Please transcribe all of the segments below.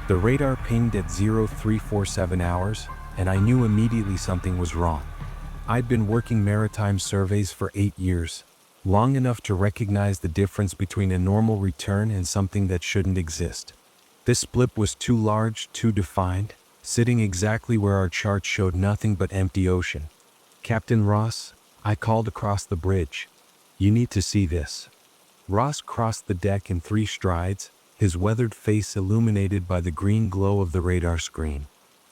The radar pinged at 0347 hours, and I knew immediately something was wrong. I'd been working maritime surveys for 8 years, long enough to recognize the difference between a normal return and something that shouldn't exist. This blip was too large, too defined, sitting exactly where our chart showed nothing but empty ocean. "Captain Ross," I called across the bridge. "You need to see this." Ross crossed the deck in 3 strides, his weathered face illuminated by the green glow of the radar screen.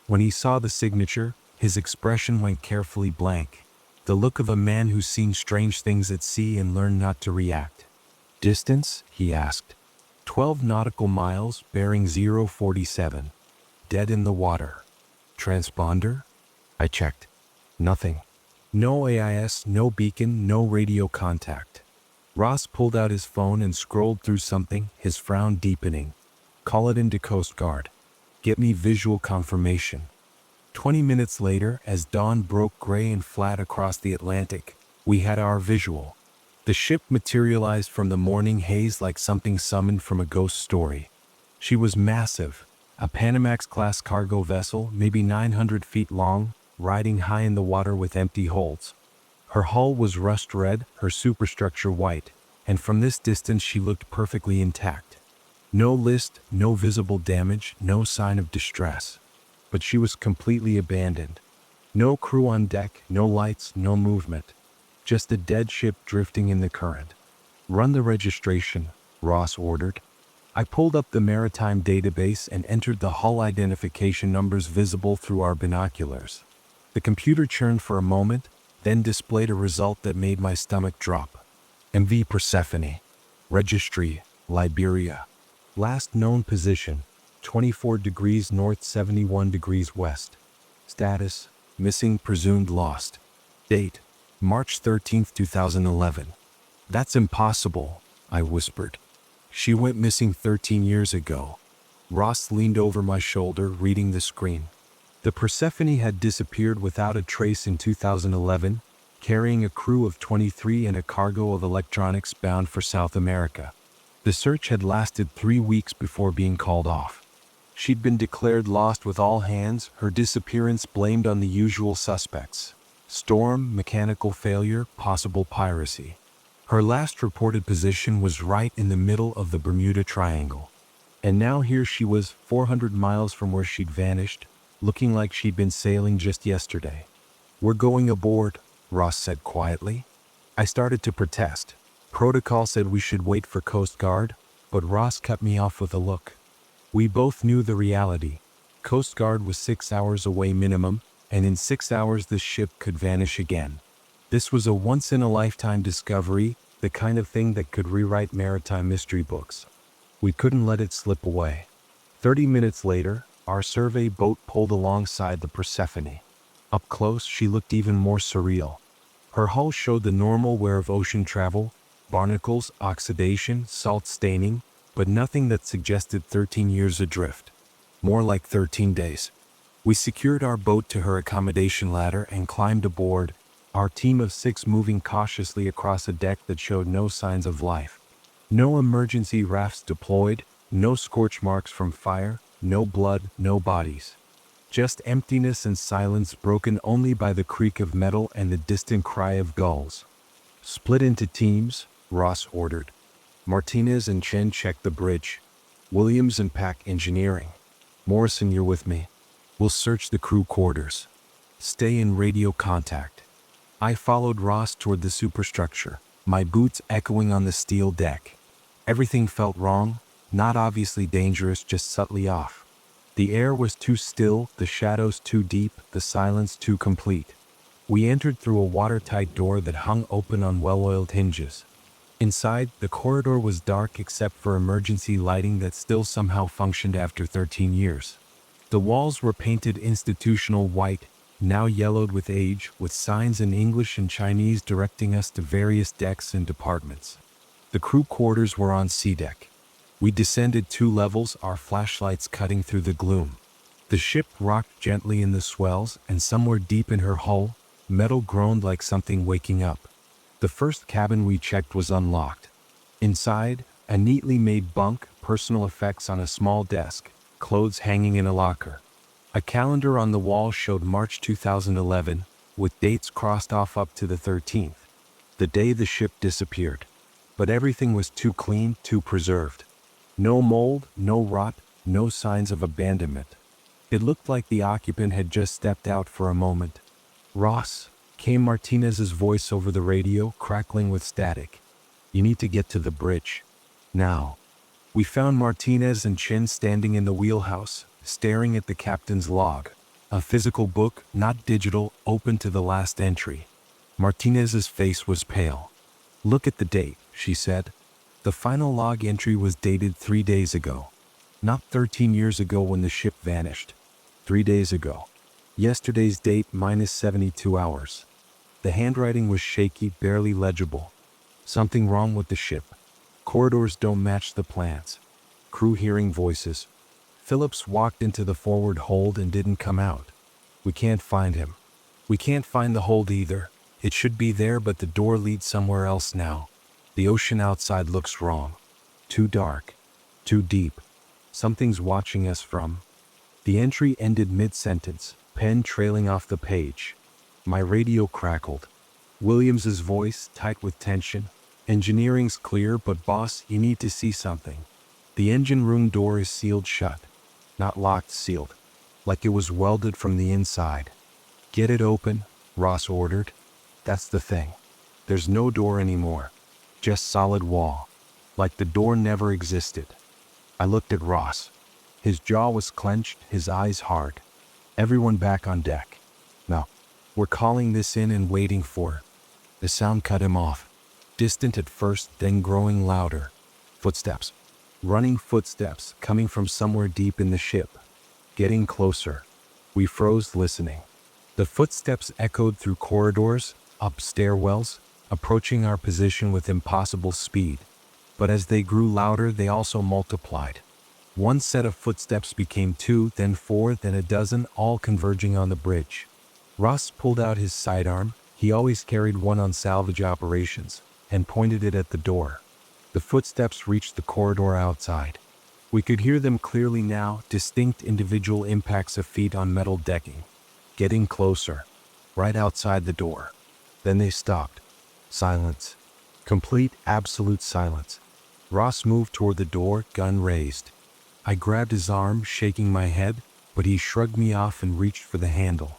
When he saw the signature, his expression went carefully blank, the look of a man who's seen strange things at sea and learned not to react. "Distance?" he asked. 12 nautical miles, bearing 047. Dead in the water. "Transponder?" I checked. Nothing. No AIS, no beacon, no radio contact. Ross pulled out his phone and scrolled through something, his frown deepening. "Call it into Coast Guard. Get me visual confirmation." 20 minutes later, as dawn broke gray and flat across the Atlantic, we had our visual. The ship materialized from the morning haze like something summoned from a ghost story. She was massive, a Panamax-class cargo vessel, maybe 900 feet long, riding high in the water with empty holds. Her hull was rust red, her superstructure white, and from this distance she looked perfectly intact. No list, no visible damage, no sign of distress. But she was completely abandoned. No crew on deck, no lights, no movement. Just a dead ship drifting in the current. "Run the registration," Ross ordered. I pulled up the maritime database and entered the hull identification numbers visible through our binoculars. The computer churned for a moment, then displayed a result that made my stomach drop. MV Persephone. Registry, Liberia. Last known position, 24 degrees north, 71 degrees west. Status, missing, presumed lost. Date, March 13, 2011. "That's impossible," I whispered. "She went missing 13 years ago." Ross leaned over my shoulder, reading the screen. The Persephone had disappeared without a trace in 2011, carrying a crew of 23 and a cargo of electronics bound for South America. The search had lasted 3 weeks before being called off. She'd been declared lost with all hands, her disappearance blamed on the usual suspects: storm, mechanical failure, possible piracy. Her last reported position was right in the middle of the Bermuda Triangle. And now here she was, 400 miles from where she'd vanished, looking like she'd been sailing just yesterday. "We're going aboard," Ross said quietly. I started to protest. Protocol said we should wait for Coast Guard, but Ross cut me off with a look. We both knew the reality. Coast Guard was 6 hours away minimum, and in 6 hours this ship could vanish again. This was a once-in-a-lifetime discovery, the kind of thing that could rewrite maritime mystery books. We couldn't let it slip away. 30 minutes later, our survey boat pulled alongside the Persephone. Up close, she looked even more surreal. Her hull showed the normal wear of ocean travel: barnacles, oxidation, salt staining, but nothing that suggested 13 years adrift. More like 13 days. We secured our boat to her accommodation ladder and climbed aboard, our team of 6 moving cautiously across a deck that showed no signs of life. No emergency rafts deployed, no scorch marks from fire, no blood, no bodies. Just emptiness and silence broken only by the creak of metal and the distant cry of gulls. "Split into teams," Ross ordered. "Martinez and Chen check the bridge. Williams and Pack engineering. Morrison, you're with me. We'll search the crew quarters. Stay in radio contact." I followed Ross toward the superstructure, my boots echoing on the steel deck. Everything felt wrong, not obviously dangerous, just subtly off. The air was too still, the shadows too deep, the silence too complete. We entered through a watertight door that hung open on well-oiled hinges. Inside, the corridor was dark except for emergency lighting that still somehow functioned after 13 years. The walls were painted institutional white, now yellowed with age, with signs in English and Chinese directing us to various decks and departments. The crew quarters were on C deck. We descended 2 levels, our flashlights cutting through the gloom. The ship rocked gently in the swells, and somewhere deep in her hull, metal groaned like something waking up. The first cabin we checked was unlocked. Inside, a neatly made bunk, personal effects on a small desk, clothes hanging in a locker. A calendar on the wall showed March 2011, with dates crossed off up to the 13th, the day the ship disappeared. But everything was too clean, too preserved. No mold, no rot, no signs of abandonment. It looked like the occupant had just stepped out for a moment. "Ross," came Martinez's voice over the radio, crackling with static. "You need to get to the bridge. Now." We found Martinez and Chin standing in the wheelhouse, staring at the captain's log. A physical book, not digital, open to the last entry. Martinez's face was pale. "Look at the date," she said. "The final log entry was dated 3 days ago. Not 13 years ago when the ship vanished. 3 days ago. Yesterday's date minus 72 hours. The handwriting was shaky, barely legible. Something wrong with the ship. Corridors don't match the plans. Crew hearing voices. Phillips walked into the forward hold and didn't come out. We can't find him. We can't find the hold either. It should be there, but the door leads somewhere else now. The ocean outside looks wrong. Too dark. Too deep. Something's watching us from." The entry ended mid-sentence, pen trailing off the page. My radio crackled. Williams's voice, tight with tension. "Engineering's clear, but boss, you need to see something. The engine room door is sealed shut. Not locked, sealed. Like it was welded from the inside." "Get it open," Ross ordered. "That's the thing. There's no door anymore. Just solid wall. Like the door never existed." I looked at Ross. His jaw was clenched, his eyes hard. "Everyone back on deck. No. We're calling this in and waiting for." The sound cut him off. Distant at first, then growing louder. Footsteps. Running footsteps, coming from somewhere deep in the ship. Getting closer. We froze, listening. The footsteps echoed through corridors, up stairwells, approaching our position with impossible speed. But as they grew louder, they also multiplied. One set of footsteps became 2, then 4, then a dozen, all converging on the bridge. Ross pulled out his sidearm, he always carried one on salvage operations, and pointed it at the door. The footsteps reached the corridor outside. We could hear them clearly now, distinct individual impacts of feet on metal decking. Getting closer. Right outside the door. Then they stopped. Silence. Complete, absolute silence. Ross moved toward the door, gun raised. I grabbed his arm, shaking my head, but he shrugged me off and reached for the handle.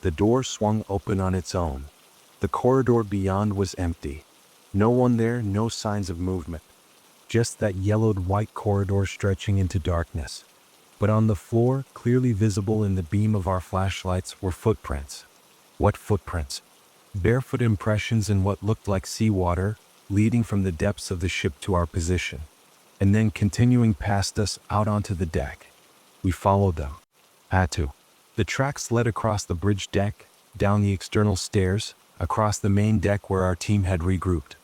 The door swung open on its own. The corridor beyond was empty. No one there, no signs of movement. Just that yellowed white corridor stretching into darkness. But on the floor, clearly visible in the beam of our flashlights, were footprints. What footprints? Barefoot impressions in what looked like seawater, leading from the depths of the ship to our position, and then continuing past us out onto the deck. We followed them. Had to. The tracks led across the bridge deck, down the external stairs, across the main deck where our team had regrouped.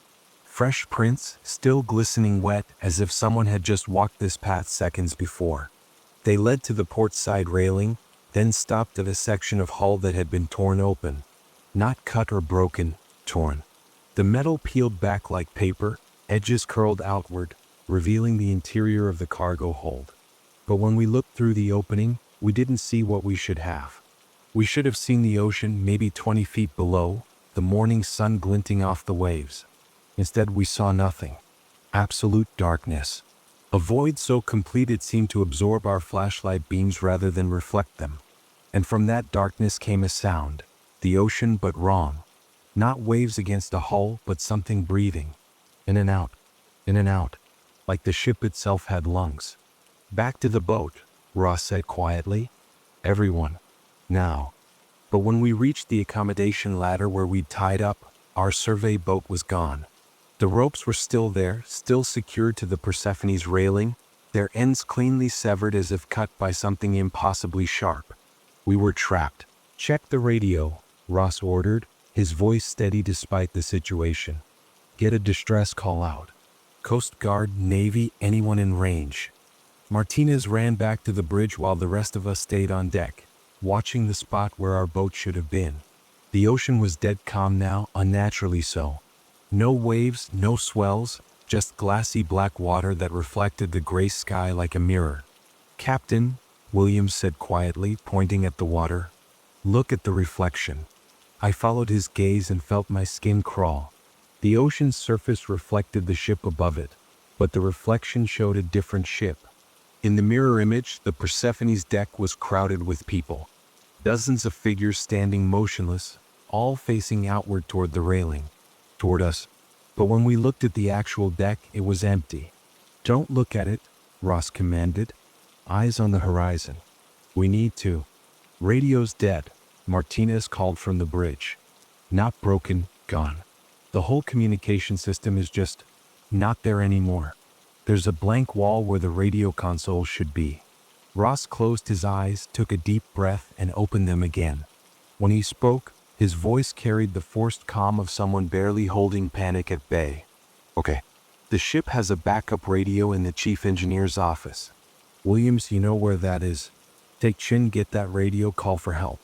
Fresh prints, still glistening wet, as if someone had just walked this path seconds before. They led to the port side railing, then stopped at a section of hull that had been torn open. Not cut or broken, torn. The metal peeled back like paper, edges curled outward, revealing the interior of the cargo hold. But when we looked through the opening, we didn't see what we should have. We should have seen the ocean maybe 20 feet below, the morning sun glinting off the waves. Instead, we saw nothing. Absolute darkness. A void so complete it seemed to absorb our flashlight beams rather than reflect them. And from that darkness came a sound. The ocean, but wrong. Not waves against a hull, but something breathing. In and out. In and out. Like the ship itself had lungs. "Back to the boat," Ross said quietly. "Everyone. Now." But when we reached the accommodation ladder where we'd tied up, our survey boat was gone. The ropes were still there, still secured to the Persephone's railing, their ends cleanly severed as if cut by something impossibly sharp. We were trapped. "Check the radio," Ross ordered, his voice steady despite the situation. "Get a distress call out. Coast Guard, Navy, anyone in range." Martinez ran back to the bridge while the rest of us stayed on deck, watching the spot where our boat should have been. The ocean was dead calm now, unnaturally so. No waves, no swells, just glassy black water that reflected the gray sky like a mirror. "Captain," Williams said quietly, pointing at the water. "Look at the reflection." I followed his gaze and felt my skin crawl. The ocean's surface reflected the ship above it, but the reflection showed a different ship. In the mirror image, the Persephone's deck was crowded with people. Dozens of figures standing motionless, all facing outward toward the railing, toward us. But when we looked at the actual deck, it was empty. "Don't look at it," Ross commanded. "Eyes on the horizon." "We need to." "Radio's dead," Martinez called from the bridge. "Not broken, gone. The whole communication system is just not there anymore. There's a blank wall where the radio console should be." Ross closed his eyes, took a deep breath, and opened them again. When he spoke, his voice carried the forced calm of someone barely holding panic at bay. "Okay. The ship has a backup radio in the chief engineer's office. Williams, you know where that is. Take Chin, get that radio, call for help.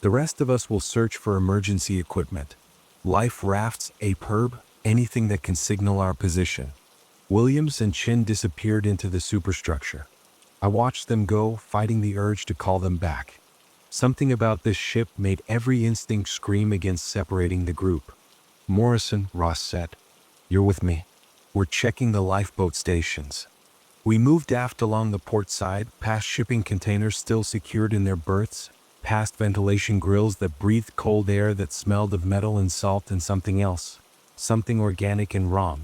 The rest of us will search for emergency equipment. Life rafts, a perb, anything that can signal our position." Williams and Chin disappeared into the superstructure. I watched them go, fighting the urge to call them back. Something about this ship made every instinct scream against separating the group. "Morrison," Ross said, "you're with me. We're checking the lifeboat stations." We moved aft along the port side, past shipping containers still secured in their berths, past ventilation grills that breathed cold air that smelled of metal and salt and something else, something organic and raw.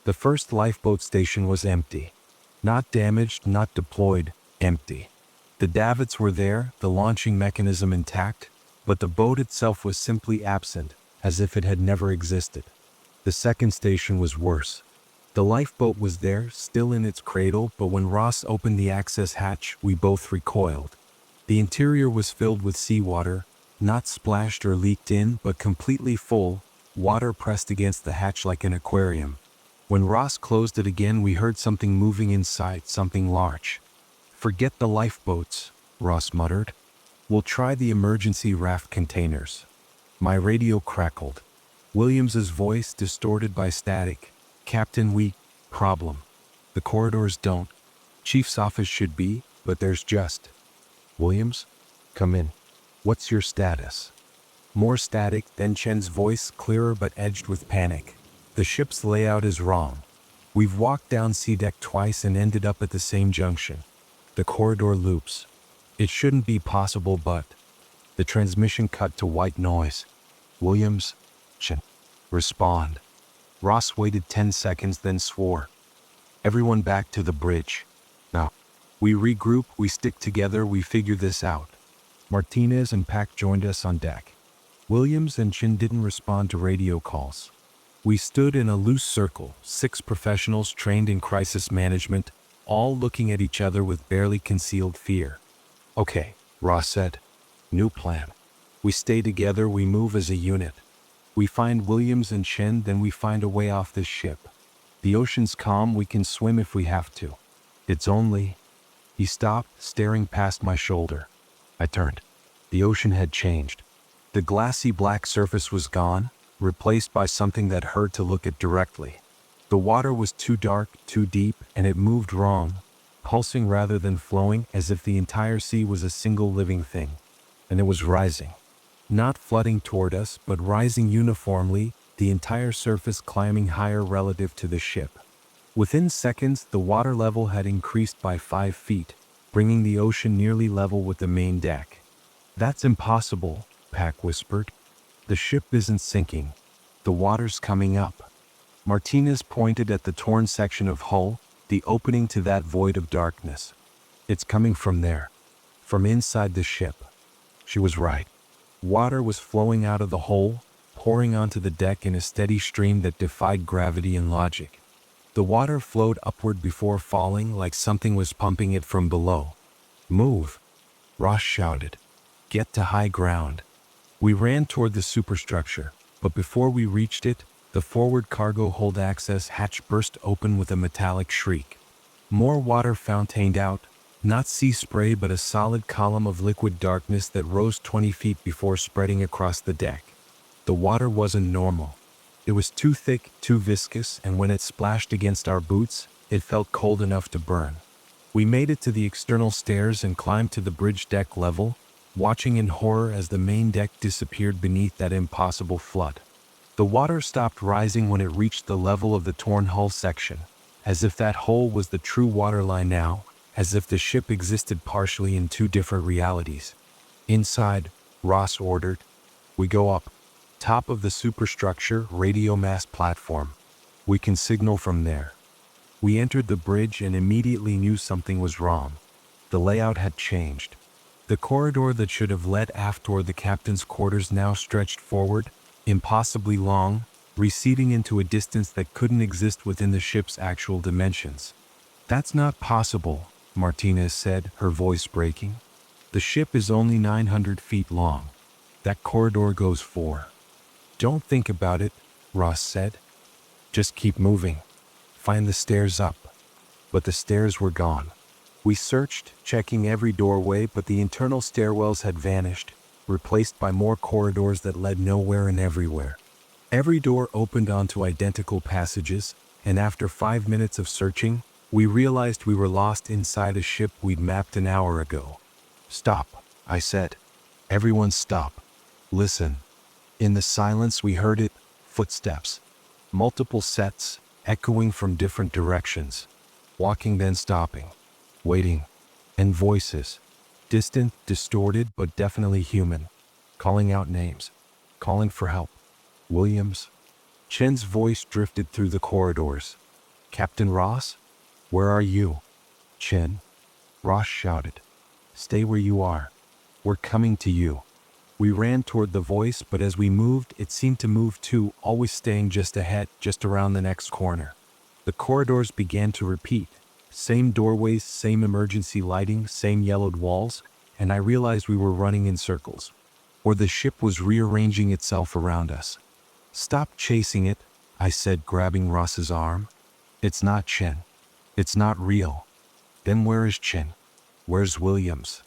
The first lifeboat station was empty. Not damaged, not deployed, empty. The davits were there, the launching mechanism intact, but the boat itself was simply absent, as if it had never existed. The second station was worse. The lifeboat was there, still in its cradle, but when Ross opened the access hatch, we both recoiled. The interior was filled with seawater, not splashed or leaked in, but completely full, water pressed against the hatch like an aquarium. When Ross closed it again, we heard something moving inside, something large. "Forget the lifeboats," Ross muttered. "We'll try the emergency raft containers." My radio crackled. Williams's voice distorted by static. "Captain, problem. The corridors don't. Chief's office should be, but there's just." "Williams? Come in. What's your status?" More static, then Chen's voice, clearer but edged with panic. "The ship's layout is wrong. We've walked down sea deck twice and ended up at the same junction. The corridor loops. It shouldn't be possible, but..." The transmission cut to white noise. "Williams? Chen. Respond." Ross waited 10 seconds, then swore. "Everyone back to the bridge. Now. We regroup, we stick together, we figure this out." Martinez and Pack joined us on deck. Williams and Chin didn't respond to radio calls. We stood in a loose circle, 6 professionals trained in crisis management, all looking at each other with barely concealed fear. "Okay," Ross said. "New plan. We stay together, we move as a unit. We find Williams and Chen, then we find a way off this ship. The ocean's calm, we can swim if we have to. It's only..." He stopped, staring past my shoulder. I turned. The ocean had changed. The glassy black surface was gone, replaced by something that hurt to look at directly. The water was too dark, too deep, and it moved wrong, pulsing rather than flowing, as if the entire sea was a single living thing. And it was rising. Not flooding toward us, but rising uniformly, the entire surface climbing higher relative to the ship. Within seconds, the water level had increased by 5 feet, bringing the ocean nearly level with the main deck. "That's impossible," Pack whispered. "The ship isn't sinking. The water's coming up." Martinez pointed at the torn section of hull, the opening to that void of darkness. "It's coming from there. From inside the ship." She was right. Water was flowing out of the hole, pouring onto the deck in a steady stream that defied gravity and logic. The water flowed upward before falling, like something was pumping it from below. "Move!" Ross shouted. "Get to high ground." We ran toward the superstructure, but before we reached it, the forward cargo hold access hatch burst open with a metallic shriek. More water fountained out, not sea spray but a solid column of liquid darkness that rose 20 feet before spreading across the deck. The water wasn't normal. It was too thick, too viscous, and when it splashed against our boots, it felt cold enough to burn. We made it to the external stairs and climbed to the bridge deck level, watching in horror as the main deck disappeared beneath that impossible flood. The water stopped rising when it reached the level of the torn hull section, as if that hole was the true waterline now, as if the ship existed partially in two different realities. Inside, Ross ordered, "We go up. Top of the superstructure radio mast platform. We can signal from there." We entered the bridge and immediately knew something was wrong. The layout had changed. The corridor that should have led aft toward the captain's quarters now stretched forward, impossibly long, receding into a distance that couldn't exist within the ship's actual dimensions. "That's not possible," Martinez said, her voice breaking. "The ship is only 900 feet long. That corridor goes 4. "Don't think about it," Ross said. "Just keep moving. Find the stairs up." But the stairs were gone. We searched, checking every doorway, but the internal stairwells had vanished, replaced by more corridors that led nowhere and everywhere. Every door opened onto identical passages, and after 5 minutes of searching, we realized we were lost inside a ship we'd mapped an hour ago. "Stop," I said. "Everyone stop. Listen." In the silence we heard it, footsteps. Multiple sets, echoing from different directions. Walking then stopping. Waiting. And voices. Distant, distorted, but definitely human. Calling out names. Calling for help. "Williams?" Chen's voice drifted through the corridors. "Captain Ross? Where are you?" "Chen." Ross shouted. "Stay where you are. We're coming to you." We ran toward the voice, but as we moved, it seemed to move too, always staying just ahead, just around the next corner. The corridors began to repeat. Same doorways, same emergency lighting, same yellowed walls, and I realized we were running in circles. Or the ship was rearranging itself around us. "Stop chasing it," I said, grabbing Ross's arm. "It's not Chen. It's not real." "Then where is Chen? Where's Williams?"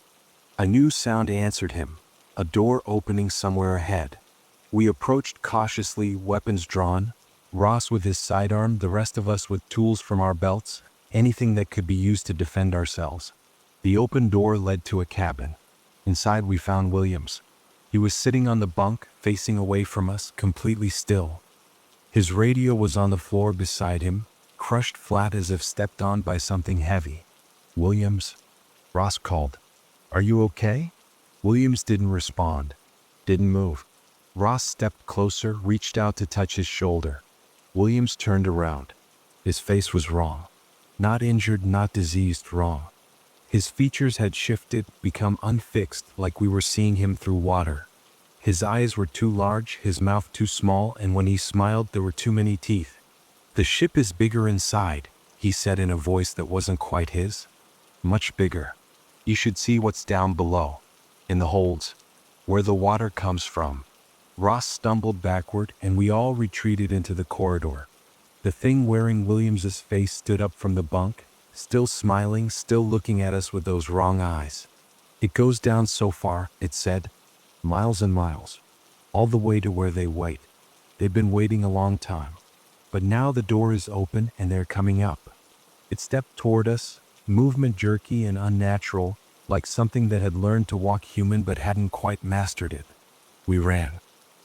A new sound answered him. A door opening somewhere ahead. We approached cautiously, weapons drawn, Ross with his sidearm, the rest of us with tools from our belts, anything that could be used to defend ourselves. The open door led to a cabin. Inside we found Williams. He was sitting on the bunk, facing away from us, completely still. His radio was on the floor beside him, crushed flat as if stepped on by something heavy. "Williams?" Ross called. "Are you okay?" Williams didn't respond. Didn't move. Ross stepped closer, reached out to touch his shoulder. Williams turned around. His face was wrong. Not injured, not diseased, wrong. His features had shifted, become unfixed, like we were seeing him through water. His eyes were too large, his mouth too small, and when he smiled there were too many teeth. "The ship is bigger inside," he said in a voice that wasn't quite his. "Much bigger. You should see what's down below. In the holds. Where the water comes from." Ross stumbled backward, and we all retreated into the corridor. The thing wearing Williams's face stood up from the bunk, still smiling, still looking at us with those wrong eyes. "It goes down so far," it said. "Miles and miles. All the way to where they wait. They've been waiting a long time. But now the door is open and they're coming up." It stepped toward us, movement jerky and unnatural, like something that had learned to walk human but hadn't quite mastered it. We ran.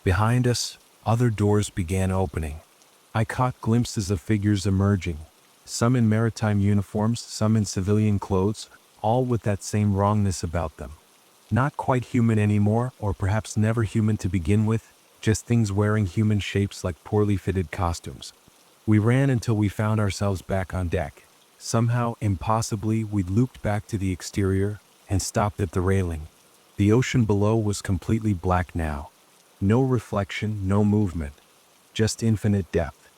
Behind us, other doors began opening. I caught glimpses of figures emerging, some in maritime uniforms, some in civilian clothes, all with that same wrongness about them. Not quite human anymore, or perhaps never human to begin with, just things wearing human shapes like poorly fitted costumes. We ran until we found ourselves back on deck. Somehow, impossibly, we looped back to the exterior and stopped at the railing. The ocean below was completely black now. No reflection, no movement. Just infinite depth.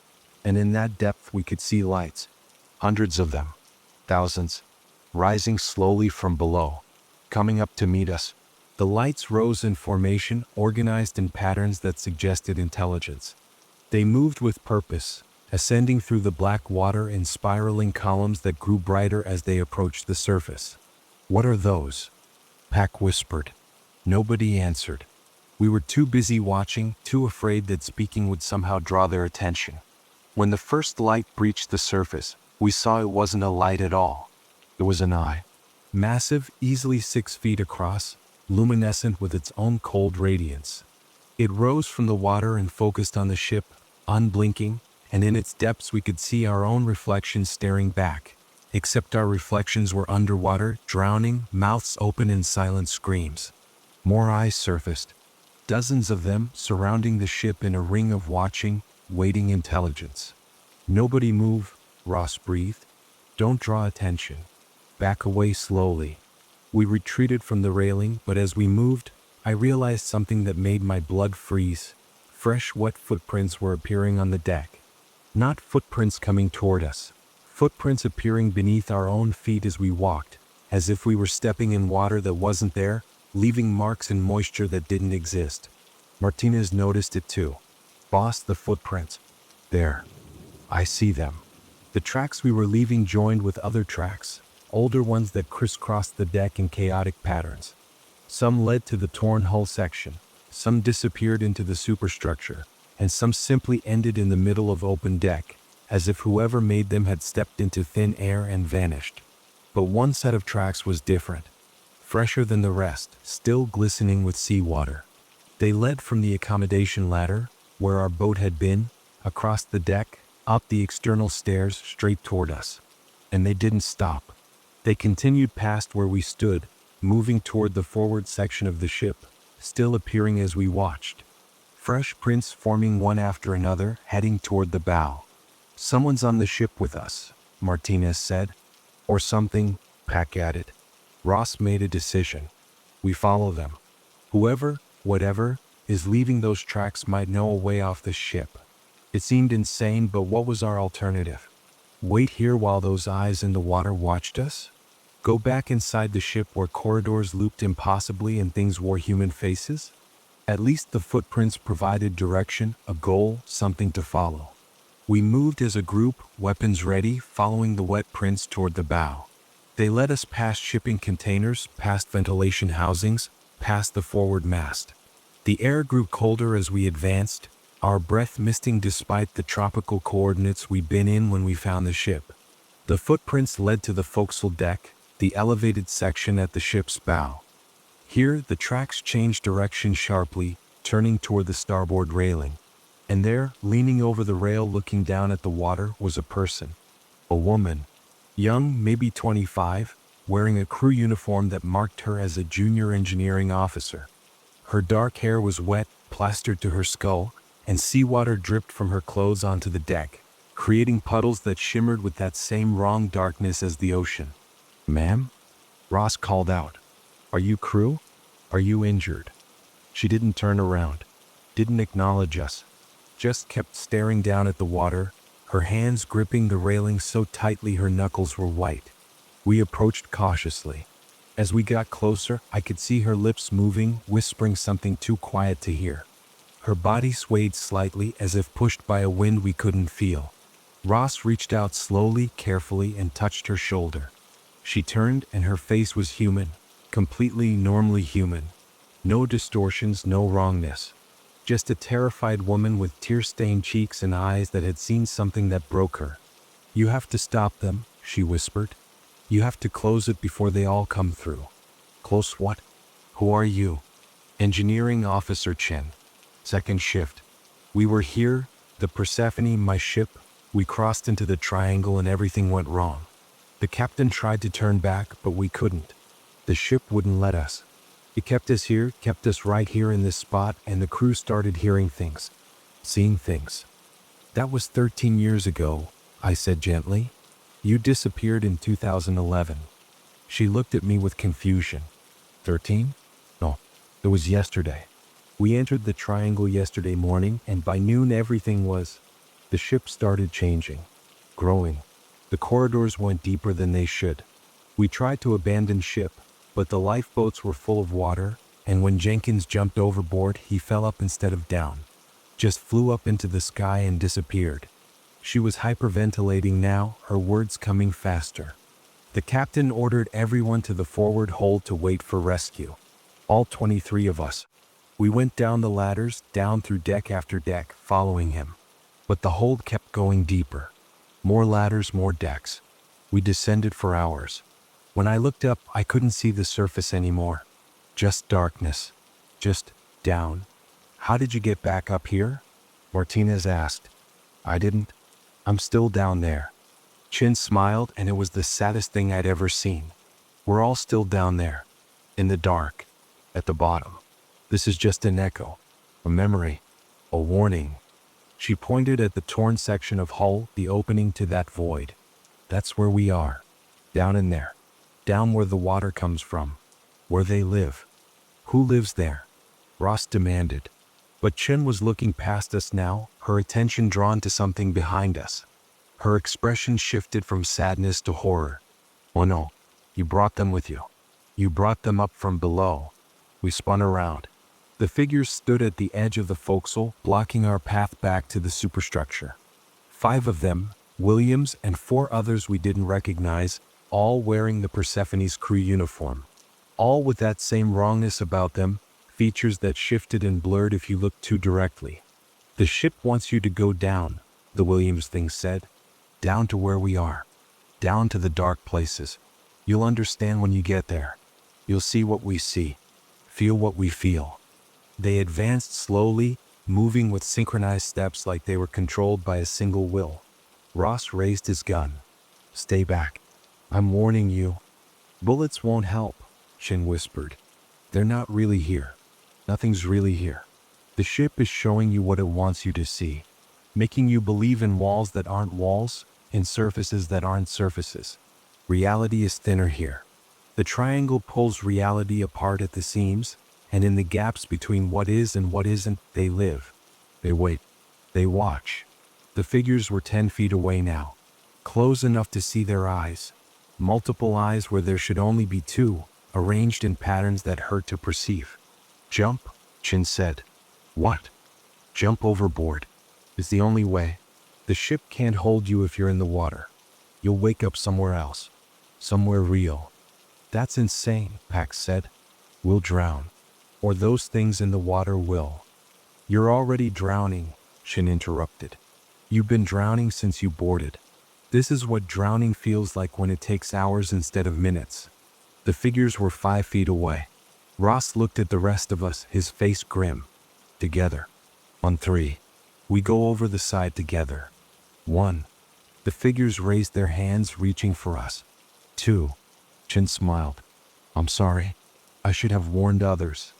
And in that depth we could see lights. Hundreds of them. Thousands. Rising slowly from below. Coming up to meet us. The lights rose in formation, organized in patterns that suggested intelligence. They moved with purpose, ascending through the black water in spiraling columns that grew brighter as they approached the surface. "What are those?" Pac whispered. Nobody answered. We were too busy watching, too afraid that speaking would somehow draw their attention. When the first light breached the surface, we saw it wasn't a light at all. It was an eye. Massive, easily 6 feet across, luminescent with its own cold radiance. It rose from the water and focused on the ship, unblinking, and in its depths we could see our own reflections staring back. Except our reflections were underwater, drowning, mouths open in silent screams. More eyes surfaced. Dozens of them surrounding the ship in a ring of watching, waiting intelligence. "Nobody move," Ross breathed. "Don't draw attention. Back away slowly." We retreated from the railing, but as we moved, I realized something that made my blood freeze. Fresh, wet footprints were appearing on the deck. Not footprints coming toward us. Footprints appearing beneath our own feet as we walked, as if we were stepping in water that wasn't there, leaving marks in moisture that didn't exist. Martinez noticed it too. "Boss, the footprints. There. I see them." The tracks we were leaving joined with other tracks, older ones that crisscrossed the deck in chaotic patterns. Some led to the torn hull section, some disappeared into the superstructure, and some simply ended in the middle of open deck, as if whoever made them had stepped into thin air and vanished. But one set of tracks was different, fresher than the rest, still glistening with seawater. They led from the accommodation ladder, where our boat had been, across the deck, up the external stairs straight toward us. And they didn't stop. They continued past where we stood, moving toward the forward section of the ship, still appearing as we watched. Fresh prints forming one after another, heading toward the bow. "Someone's on the ship with us," Martinez said. "Or something," Pack added. Ross made a decision. "We follow them. Whoever, whatever, is leaving those tracks might know a way off the ship." It seemed insane, but what was our alternative? Wait here while those eyes in the water watched us? Go back inside the ship where corridors looped impossibly and things wore human faces? At least the footprints provided direction, a goal, something to follow. We moved as a group, weapons ready, following the wet prints toward the bow. They led us past shipping containers, past ventilation housings, past the forward mast. The air grew colder as we advanced, our breath misting despite the tropical coordinates we'd been in when we found the ship. The footprints led to the forecastle deck, the elevated section at the ship's bow. Here, the tracks changed direction sharply, turning toward the starboard railing. And there, leaning over the rail looking down at the water, was a person. A woman. Young, maybe 25, wearing a crew uniform that marked her as a junior engineering officer. Her dark hair was wet, plastered to her skull, and seawater dripped from her clothes onto the deck, creating puddles that shimmered with that same wrong darkness as the ocean. "Ma'am?" Ross called out. "Are you crew? Are you injured?" She didn't turn around, didn't acknowledge us. Just kept staring down at the water, her hands gripping the railing so tightly her knuckles were white. We approached cautiously. As we got closer, I could see her lips moving, whispering something too quiet to hear. Her body swayed slightly as if pushed by a wind we couldn't feel. Ross reached out slowly, carefully, and touched her shoulder. She turned and her face was human, completely normally human. No distortions, no wrongness. Just a terrified woman with tear-stained cheeks and eyes that had seen something that broke her. "You have to stop them," she whispered. "You have to close it before they all come through." "Close what?" "Who are you?" "Engineering Officer Chen. Second shift. We were here, the Persephone, my ship. We crossed into the triangle and everything went wrong. The captain tried to turn back, but we couldn't. The ship wouldn't let us. It kept us here, kept us right here in this spot, and the crew started hearing things, seeing things." "That was 13 years ago," I said gently. "You disappeared in 2011. She looked at me with confusion. 13? No, it was yesterday. We entered the triangle yesterday morning, and by noon everything was... The ship started changing, growing. The corridors went deeper than they should. We tried to abandon ship, but the lifeboats were full of water, and when Jenkins jumped overboard, he fell up instead of down. Just flew up into the sky and disappeared." She was hyperventilating now, her words coming faster. "The captain ordered everyone to the forward hold to wait for rescue. All 23 of us. We went down the ladders, down through deck after deck, following him. But the hold kept going deeper. More ladders, more decks. We descended for hours. When I looked up, I couldn't see the surface anymore. Just darkness. Just down. How did you get back up here? Martinez asked. I didn't. I'm still down there. Chin smiled, and it was the saddest thing I'd ever seen. We're all still down there. In the dark. At the bottom. This is just an echo. A memory. A warning. She pointed at the torn section of hull, the opening to that void. That's where we are. Down in there. Down where the water comes from. Where they live. Who lives there? Ross demanded. But Chin was looking past us now, her attention drawn to something behind us. Her expression shifted from sadness to horror. Oh no, you brought them with you. You brought them up from below. We spun around. The figures stood at the edge of the forecastle, blocking our path back to the superstructure. 5 of them, Williams and 4 others we didn't recognize, all wearing the Persephone's crew uniform. All with that same wrongness about them, features that shifted and blurred if you looked too directly. The ship wants you to go down, the Williams thing said. Down to where we are. Down to the dark places. You'll understand when you get there. You'll see what we see. Feel what we feel. They advanced slowly, moving with synchronized steps like they were controlled by a single will. Ross raised his gun. Stay back. I'm warning you. Bullets won't help, Chin whispered. They're not really here. Nothing's really here. The ship is showing you what it wants you to see, making you believe in walls that aren't walls, in surfaces that aren't surfaces. Reality is thinner here. The triangle pulls reality apart at the seams, and in the gaps between what is and what isn't, they live. They wait. They watch. The figures were 10 feet away now, close enough to see their eyes. Multiple eyes where there should only be 2, arranged in patterns that hurt to perceive. Jump, Chin said. What? Jump overboard. Is the only way. The ship can't hold you if you're in the water. You'll wake up somewhere else. Somewhere real. That's insane, Pax said. We'll drown. Or those things in the water will. You're already drowning, Chin interrupted. You've been drowning since you boarded. This is what drowning feels like when it takes hours instead of minutes. The figures were 5 feet away. Ross looked at the rest of us, his face grim. Together. On 3. We go over the side together. 1. The figures raised their hands, reaching for us. 2. Chin smiled. I'm sorry. I should have warned others.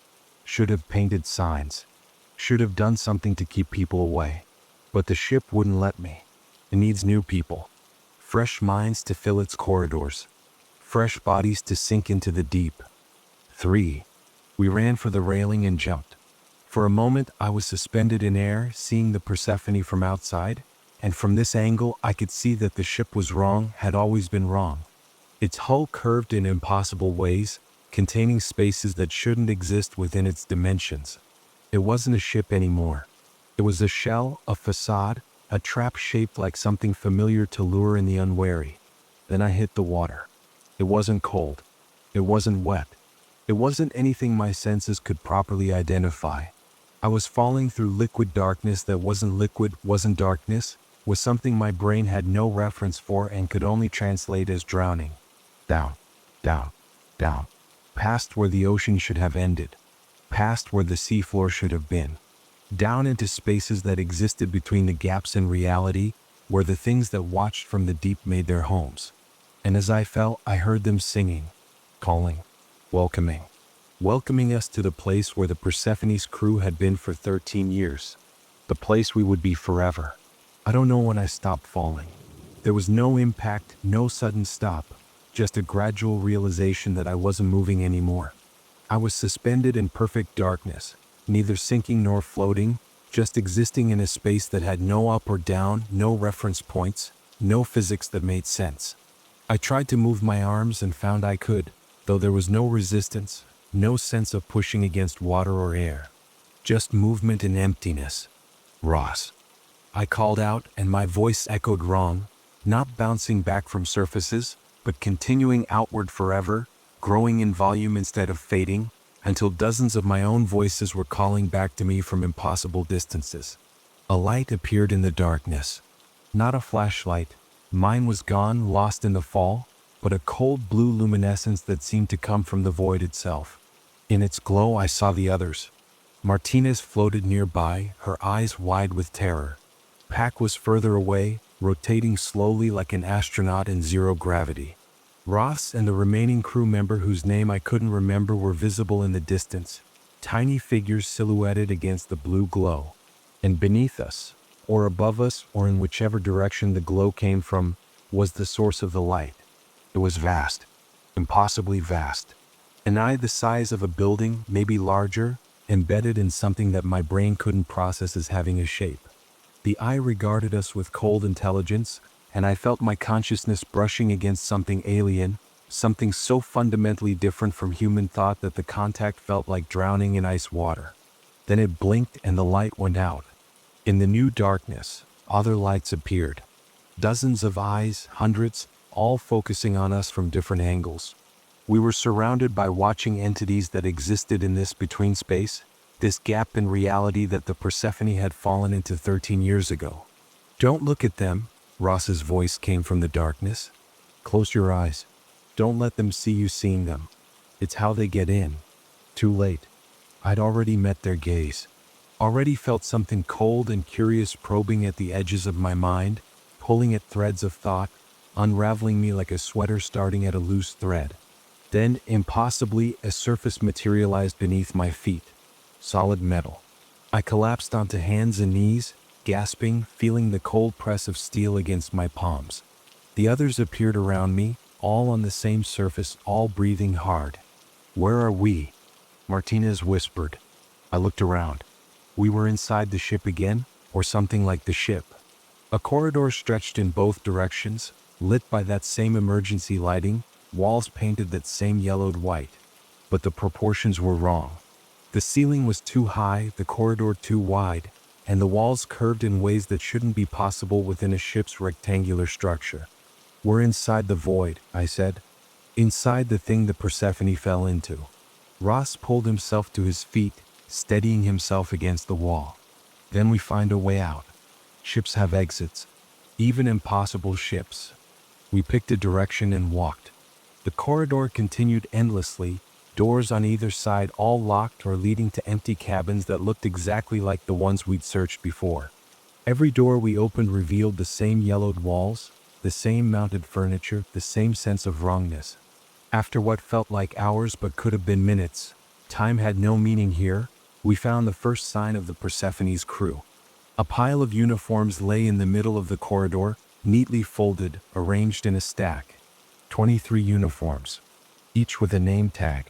Should have painted signs. Should have done something to keep people away. But the ship wouldn't let me. It needs new people. Fresh minds to fill its corridors. Fresh bodies to sink into the deep. 3. We ran for the railing and jumped. For a moment I was suspended in air, seeing the Persephone from outside, and from this angle I could see that the ship was wrong, had always been wrong. Its hull curved in impossible ways, containing spaces that shouldn't exist within its dimensions. It wasn't a ship anymore. It was a shell, a facade, a trap shaped like something familiar to lure in the unwary. Then I hit the water. It wasn't cold. It wasn't wet. It wasn't anything my senses could properly identify. I was falling through liquid darkness that wasn't liquid, wasn't darkness, was something my brain had no reference for and could only translate as drowning. Down, down, down. Past where the ocean should have ended. Past where the seafloor should have been. Down into spaces that existed between the gaps in reality, where the things that watched from the deep made their homes. And as I fell, I heard them singing, calling, welcoming us to the place where the Persephone's crew had been for 13 years. The place we would be forever. I don't know when I stopped falling. There was no impact, no sudden stop, just a gradual realization that I wasn't moving anymore. I was suspended in perfect darkness, neither sinking nor floating, just existing in a space that had no up or down, no reference points, no physics that made sense. I tried to move my arms and found I could, though there was no resistance, no sense of pushing against water or air. Just movement and emptiness. Ross. I called out and my voice echoed wrong, not bouncing back from surfaces, but continuing outward forever, growing in volume instead of fading, until dozens of my own voices were calling back to me from impossible distances. A light appeared in the darkness. Not a flashlight. Mine was gone, lost in the fall, but a cold blue luminescence that seemed to come from the void itself. In its glow I saw the others. Martinez floated nearby, her eyes wide with terror. Pac was further away, rotating slowly like an astronaut in zero gravity. Ross and the remaining crew member whose name I couldn't remember were visible in the distance, tiny figures silhouetted against the blue glow. And beneath us, or above us, or in whichever direction the glow came from, was the source of the light. It was vast, impossibly vast. An eye the size of a building, maybe larger, embedded in something that my brain couldn't process as having a shape. The eye regarded us with cold intelligence, and I felt my consciousness brushing against something alien, something so fundamentally different from human thought that the contact felt like drowning in ice water. Then it blinked and the light went out. In the new darkness, other lights appeared. Dozens of eyes, hundreds, all focusing on us from different angles. We were surrounded by watching entities that existed in this between space, this gap in reality that the Persephone had fallen into 13 years ago. "Don't look at them," Ross's voice came from the darkness. "Close your eyes. Don't let them see you seeing them. It's how they get in." Too late. I'd already met their gaze. Already felt something cold and curious probing at the edges of my mind, pulling at threads of thought, unraveling me like a sweater starting at a loose thread. Then, impossibly, a surface materialized beneath my feet. Solid metal. I collapsed onto hands and knees, gasping, feeling the cold press of steel against my palms. The others appeared around me, all on the same surface, all breathing hard. "Where are we?" Martinez whispered. I looked around. We were inside the ship again, or something like the ship. A corridor stretched in both directions, lit by that same emergency lighting, walls painted that same yellowed white. But the proportions were wrong. The ceiling was too high, the corridor too wide, and the walls curved in ways that shouldn't be possible within a ship's rectangular structure. "We're inside the void," I said. "Inside the thing the Persephone fell into." Ross pulled himself to his feet, steadying himself against the wall. "Then we find a way out. Ships have exits. Even impossible ships." We picked a direction and walked. The corridor continued endlessly, doors on either side all locked or leading to empty cabins that looked exactly like the ones we'd searched before. Every door we opened revealed the same yellowed walls, the same mounted furniture, the same sense of wrongness. After what felt like hours but could have been minutes, time had no meaning here, we found the first sign of the Persephone's crew. A pile of uniforms lay in the middle of the corridor, neatly folded, arranged in a stack. 23 uniforms, each with a name tag,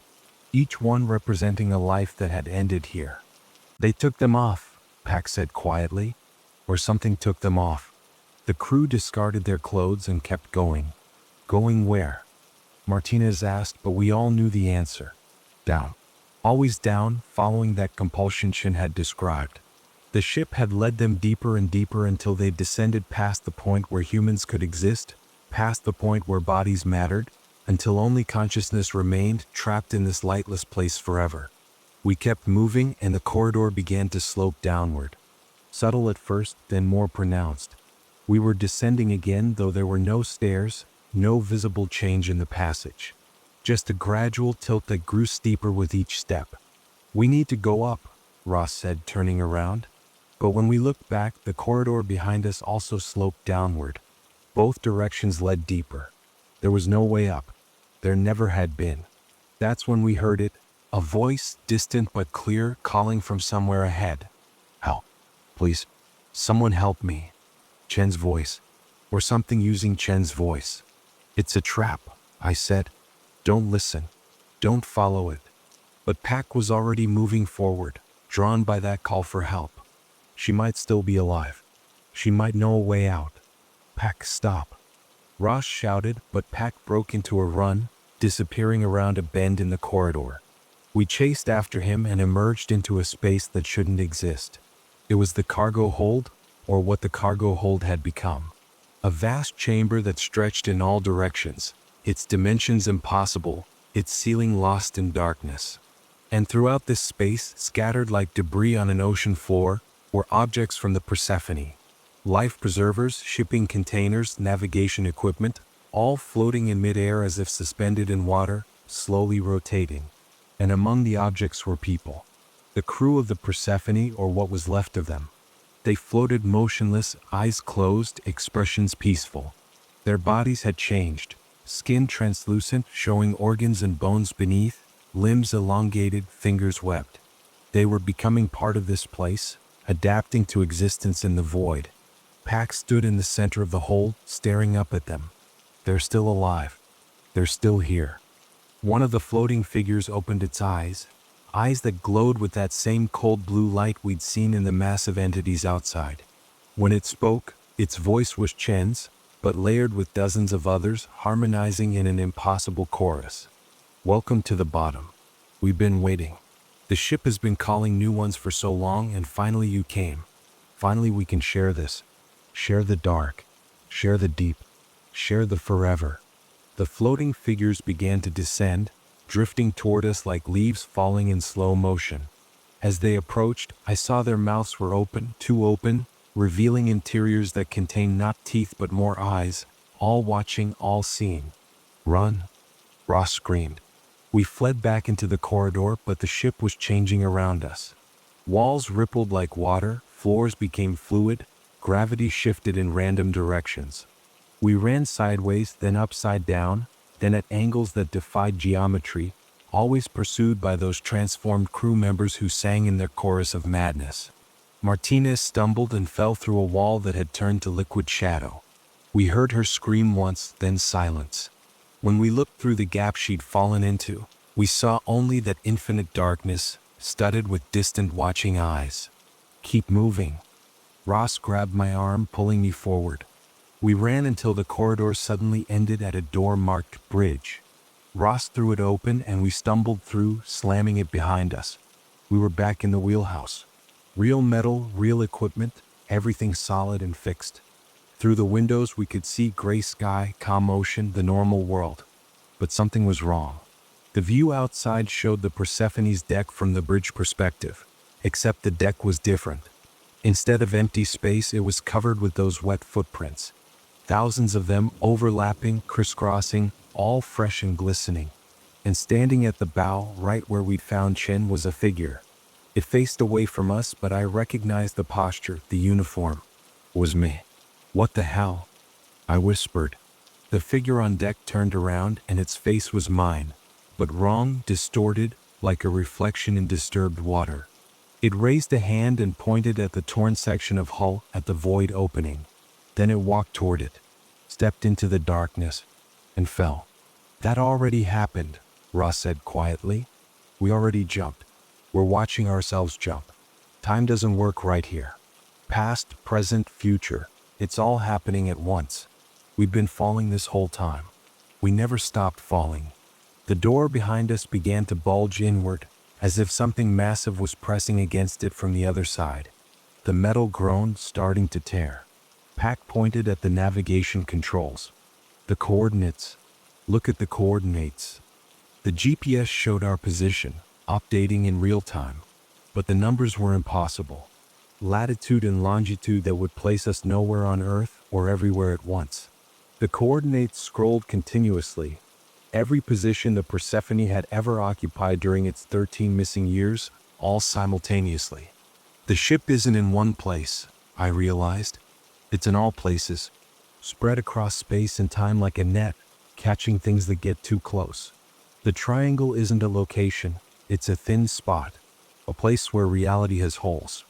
each one representing a life that had ended here. "They took them off," Pac said quietly, "or something took them off." The crew discarded their clothes and kept going. "Going where?" Martinez asked, but we all knew the answer. Down. Always down, following that compulsion Shin had described. The ship had led them deeper and deeper until they descended past the point where humans could exist, past the point where bodies mattered, until only consciousness remained, trapped in this lightless place forever. We kept moving and the corridor began to slope downward. Subtle at first, then more pronounced. We were descending again, though there were no stairs, no visible change in the passage. Just a gradual tilt that grew steeper with each step. "We need to go up," Ross said, turning around. But when we looked back, the corridor behind us also sloped downward. Both directions led deeper. There was no way up. There never had been. That's when we heard it, a voice, distant but clear, calling from somewhere ahead. "Help. Please. Someone help me." Chen's voice. Or something using Chen's voice. "It's a trap," I said. "Don't listen. Don't follow it." But Pac was already moving forward, drawn by that call for help. She might still be alive. She might know a way out. "Pac, stop." Ross shouted, but Pac broke into a run, disappearing around a bend in the corridor. We chased after him and emerged into a space that shouldn't exist. It was the cargo hold, or what the cargo hold had become. A vast chamber that stretched in all directions, its dimensions impossible, its ceiling lost in darkness. And throughout this space, scattered like debris on an ocean floor, were objects from the Persephone. Life preservers, shipping containers, navigation equipment, all floating in midair as if suspended in water, slowly rotating. And among the objects were people. The crew of the Persephone, or what was left of them. They floated motionless, eyes closed, expressions peaceful. Their bodies had changed, skin translucent, showing organs and bones beneath, limbs elongated, fingers webbed. They were becoming part of this place, adapting to existence in the void. Pack stood in the center of the hold, staring up at them. They're still alive. They're still here. One of the floating figures opened its eyes that glowed with that same cold blue light we'd seen in the massive entities outside. When it spoke, its voice was Chen's, but layered with dozens of others, harmonizing in an impossible chorus. Welcome to the bottom. We've been waiting. The ship has been calling new ones for so long, and finally you came. Finally we can share this. Share the dark. Share the deep. Share the forever. The floating figures began to descend, drifting toward us like leaves falling in slow motion. As they approached, I saw their mouths were open, too open, revealing interiors that contained not teeth but more eyes, all watching, all seeing. Run! Ross screamed. We fled back into the corridor, but the ship was changing around us. Walls rippled like water, floors became fluid, gravity shifted in random directions. We ran sideways, then upside down, then at angles that defied geometry, always pursued by those transformed crew members who sang in their chorus of madness. Martinez stumbled and fell through a wall that had turned to liquid shadow. We heard her scream once, then silence. When we looked through the gap she'd fallen into, we saw only that infinite darkness, studded with distant watching eyes. Keep moving. Ross grabbed my arm, pulling me forward. We ran until the corridor suddenly ended at a door marked Bridge. Ross threw it open and we stumbled through, slamming it behind us. We were back in the wheelhouse. Real metal, real equipment, everything solid and fixed. Through the windows we could see gray sky, calm ocean, the normal world. But something was wrong. The view outside showed the Persephone's deck from the bridge perspective, except the deck was different. Instead of empty space, it was covered with those wet footprints. Thousands of them, overlapping, crisscrossing, all fresh and glistening. And standing at the bow, right where we'd found Chen, was a figure. It faced away from us, but I recognized the posture, the uniform. It was me. What the hell? I whispered. The figure on deck turned around and its face was mine, but wrong, distorted, like a reflection in disturbed water. It raised a hand and pointed at the torn section of hull, at the void opening. Then it walked toward it, stepped into the darkness, and fell. That already happened, Ross said quietly. We already jumped. We're watching ourselves jump. Time doesn't work right here. Past, present, future. It's all happening at once. We've been falling this whole time. We never stopped falling. The door behind us began to bulge inward, as if something massive was pressing against it from the other side. The metal groaned, starting to tear. Pack pointed at the navigation controls. The coordinates. Look at the coordinates. The GPS showed our position, updating in real time. But the numbers were impossible. Latitude and longitude that would place us nowhere on Earth or everywhere at once. The coordinates scrolled continuously. Every position the Persephone had ever occupied during its 13 missing years, all simultaneously. The ship isn't in one place, I realized. It's in all places, spread across space and time like a net, catching things that get too close. The triangle isn't a location, it's a thin spot, a place where reality has holes.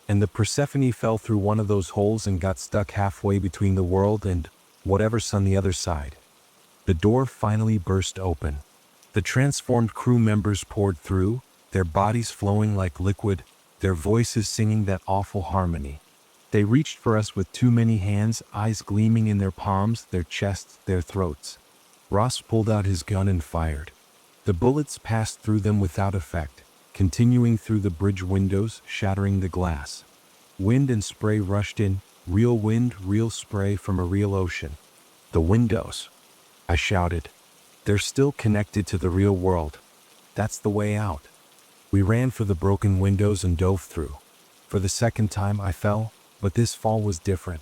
And the Persephone fell through one of those holes and got stuck halfway between the world and whatever's on the other side. The door finally burst open. The transformed crew members poured through, their bodies flowing like liquid, their voices singing that awful harmony. They reached for us with too many hands, eyes gleaming in their palms, their chests, their throats. Ross pulled out his gun and fired. The bullets passed through them without effect, continuing through the bridge windows, shattering the glass. Wind and spray rushed in, real wind, real spray from a real ocean. The windows, I shouted. They're still connected to the real world. That's the way out. We ran for the broken windows and dove through. For the second time I fell, but this fall was different.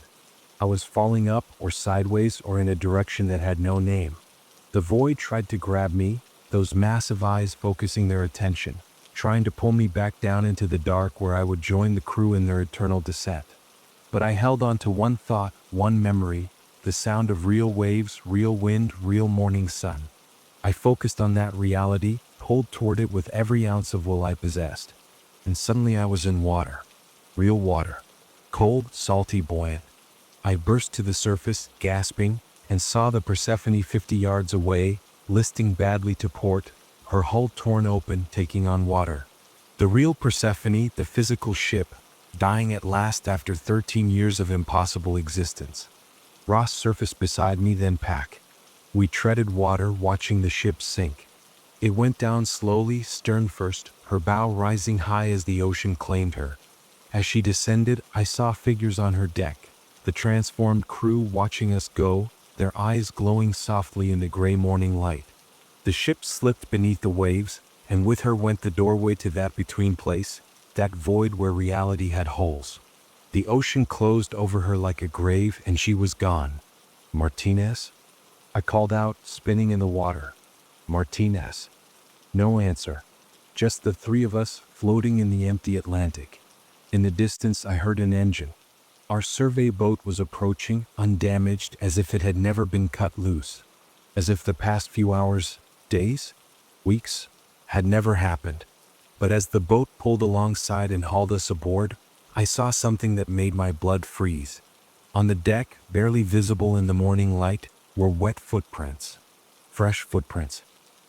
I was falling up or sideways or in a direction that had no name. The void tried to grab me, those massive eyes focusing their attention, trying to pull me back down into the dark where I would join the crew in their eternal descent. But I held on to one thought, one memory, the sound of real waves, real wind, real morning sun. I focused on that reality, pulled toward it with every ounce of will I possessed. And suddenly I was in water. Real water. Cold, salty, buoyant. I burst to the surface, gasping, and saw the Persephone 50 yards away, listing badly to port, her hull torn open, taking on water. The real Persephone, the physical ship, dying at last after 13 years of impossible existence. Ross surfaced beside me, then Pack. We treaded water, watching the ship sink. It went down slowly, stern first, her bow rising high as the ocean claimed her. As she descended, I saw figures on her deck, the transformed crew watching us go, their eyes glowing softly in the gray morning light. The ship slipped beneath the waves, and with her went the doorway to that between place, that void where reality had holes. The ocean closed over her like a grave, and she was gone. Martinez? I called out, spinning in the water. Martinez. No answer. Just the three of us, floating in the empty Atlantic. In the distance I heard an engine. Our survey boat was approaching, undamaged, as if it had never been cut loose. As if the past few hours, days, weeks, had never happened. But as the boat pulled alongside and hauled us aboard, I saw something that made my blood freeze. On the deck, barely visible in the morning light, were wet footprints. Fresh footprints.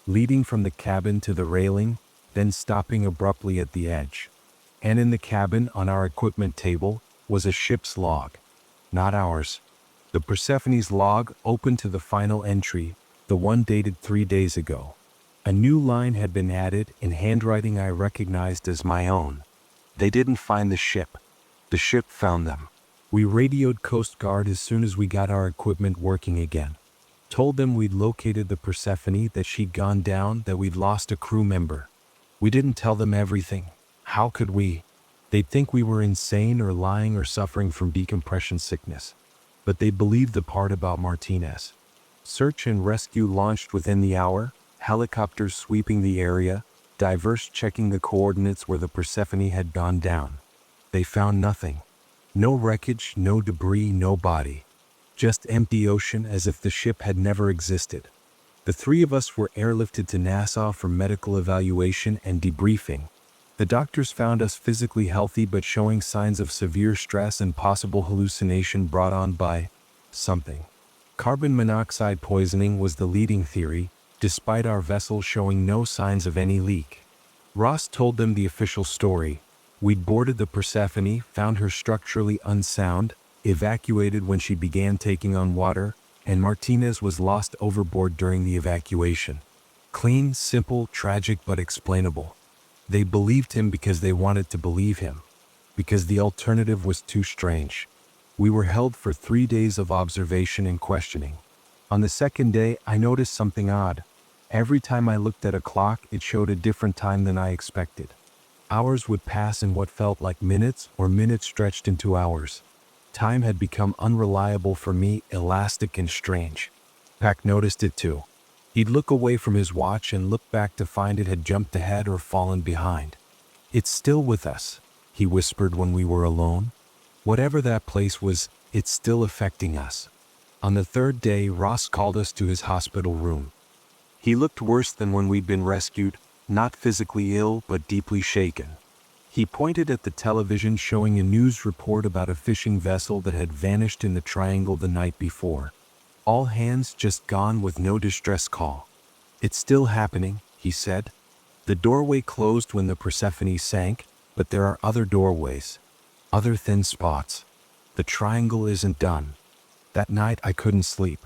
Leading from the cabin to the railing, then stopping abruptly at the edge. And in the cabin, on our equipment table, was a ship's log. Not ours. The Persephone's log, open to the final entry, the one dated 3 days ago. A new line had been added in handwriting I recognized as my own. They didn't find the ship. The ship found them. We radioed Coast Guard as soon as we got our equipment working again. Told them we'd located the Persephone, that she'd gone down, that we'd lost a crew member. We didn't tell them everything. How could we? They'd think we were insane or lying or suffering from decompression sickness. But they believed the part about Martinez. Search and rescue launched within the hour, helicopters sweeping the area, divers checking the coordinates where the Persephone had gone down. They found nothing. No wreckage, no debris, no body. Just empty ocean, as if the ship had never existed. The three of us were airlifted to Nassau for medical evaluation and debriefing. The doctors found us physically healthy but showing signs of severe stress and possible hallucination brought on by something. Carbon monoxide poisoning was the leading theory, despite our vessel showing no signs of any leak. Ross told them the official story. We'd boarded the Persephone, found her structurally unsound, evacuated when she began taking on water, and Martinez was lost overboard during the evacuation. Clean, simple, tragic, but explainable. They believed him because they wanted to believe him, because the alternative was too strange. We were held for 3 days of observation and questioning. On the second day, I noticed something odd. Every time I looked at a clock, it showed a different time than I expected. Hours would pass in what felt like minutes, or minutes stretched into hours. Time had become unreliable for me, elastic and strange. Pack noticed it too. He'd look away from his watch and look back to find it had jumped ahead or fallen behind. "It's still with us," he whispered when we were alone. "Whatever that place was, it's still affecting us." On the third day, Ross called us to his hospital room. He looked worse than when we'd been rescued, not physically ill, but deeply shaken. He pointed at the television showing a news report about a fishing vessel that had vanished in the Triangle the night before. All hands just gone with no distress call. "It's still happening," he said. "The doorway closed when the Persephone sank, but there are other doorways. Other thin spots. The Triangle isn't done." That night I couldn't sleep.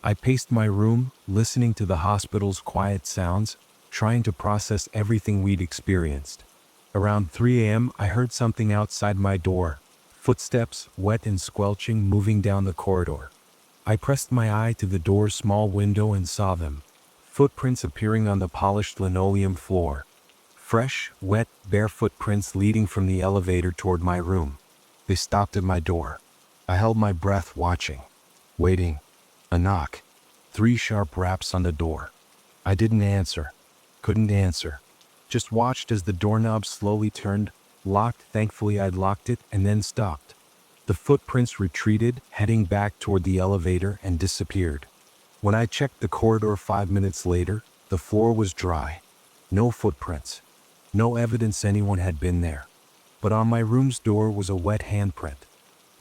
I paced my room, listening to the hospital's quiet sounds, trying to process everything we'd experienced. Around 3 a.m. I heard something outside my door. Footsteps, wet and squelching, moving down the corridor. I pressed my eye to the door's small window and saw them. Footprints appearing on the polished linoleum floor. Fresh, wet, bare footprints leading from the elevator toward my room. They stopped at my door. I held my breath watching, waiting. A knock. 3 sharp raps on the door. I didn't answer. Couldn't answer. Just watched as the doorknob slowly turned, locked. Thankfully I'd locked it, and then stopped. The footprints retreated, heading back toward the elevator, and disappeared. When I checked the corridor 5 minutes later, the floor was dry. No footprints. No evidence anyone had been there. But on my room's door was a wet handprint.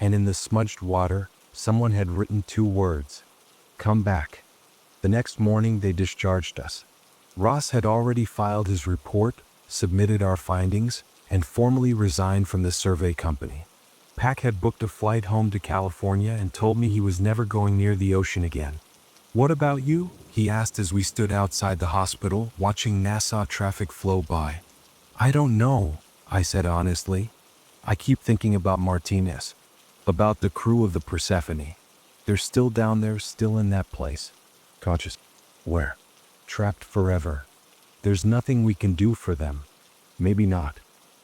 And in the smudged water, someone had written 2 words. Come back. The next morning they discharged us. Ross had already filed his report, submitted our findings, and formally resigned from the survey company. Pack had booked a flight home to California and told me he was never going near the ocean again. What about you? He asked as we stood outside the hospital, watching Nassau traffic flow by. I don't know, I said honestly. I keep thinking about Martinez, about the crew of the Persephone. They're still down there, still in that place. Conscious. Where? Trapped forever. There's nothing we can do for them. Maybe not.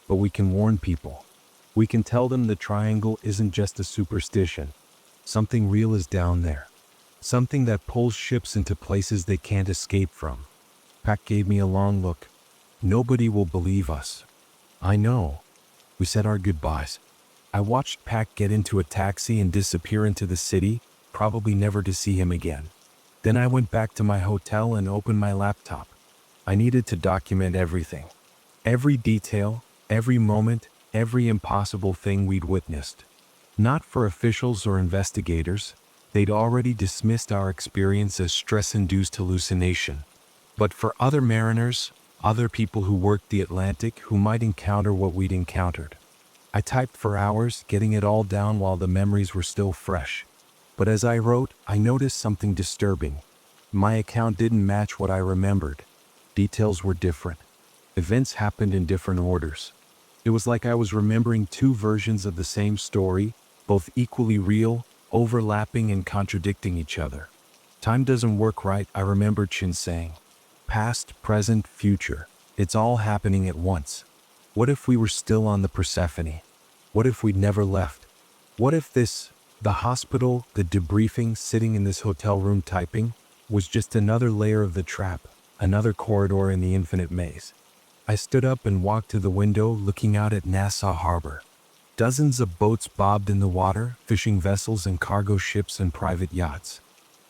But we can warn people. We can tell them the triangle isn't just a superstition. Something real is down there. Something that pulls ships into places they can't escape from. Pac gave me a long look. Nobody will believe us. I know. We said our goodbyes. I watched Pac get into a taxi and disappear into the city, probably never to see him again. Then I went back to my hotel and opened my laptop. I needed to document everything. Every detail, every moment, every impossible thing we'd witnessed. Not for officials or investigators. They'd already dismissed our experience as stress-induced hallucination. But for other mariners, other people who worked the Atlantic who might encounter what we'd encountered. I typed for hours, getting it all down while the memories were still fresh. But as I wrote, I noticed something disturbing. My account didn't match what I remembered. Details were different. Events happened in different orders. It was like I was remembering 2 versions of the same story, both equally real, overlapping and contradicting each other. Time doesn't work right, I remembered Chin saying. Past, present, future. It's all happening at once. What if we were still on the Persephone? What if we'd never left? What if the hospital, the debriefing, sitting in this hotel room typing, was just another layer of the trap, another corridor in the infinite maze? I stood up and walked to the window, looking out at Nassau Harbor. Dozens of boats bobbed in the water, fishing vessels and cargo ships and private yachts.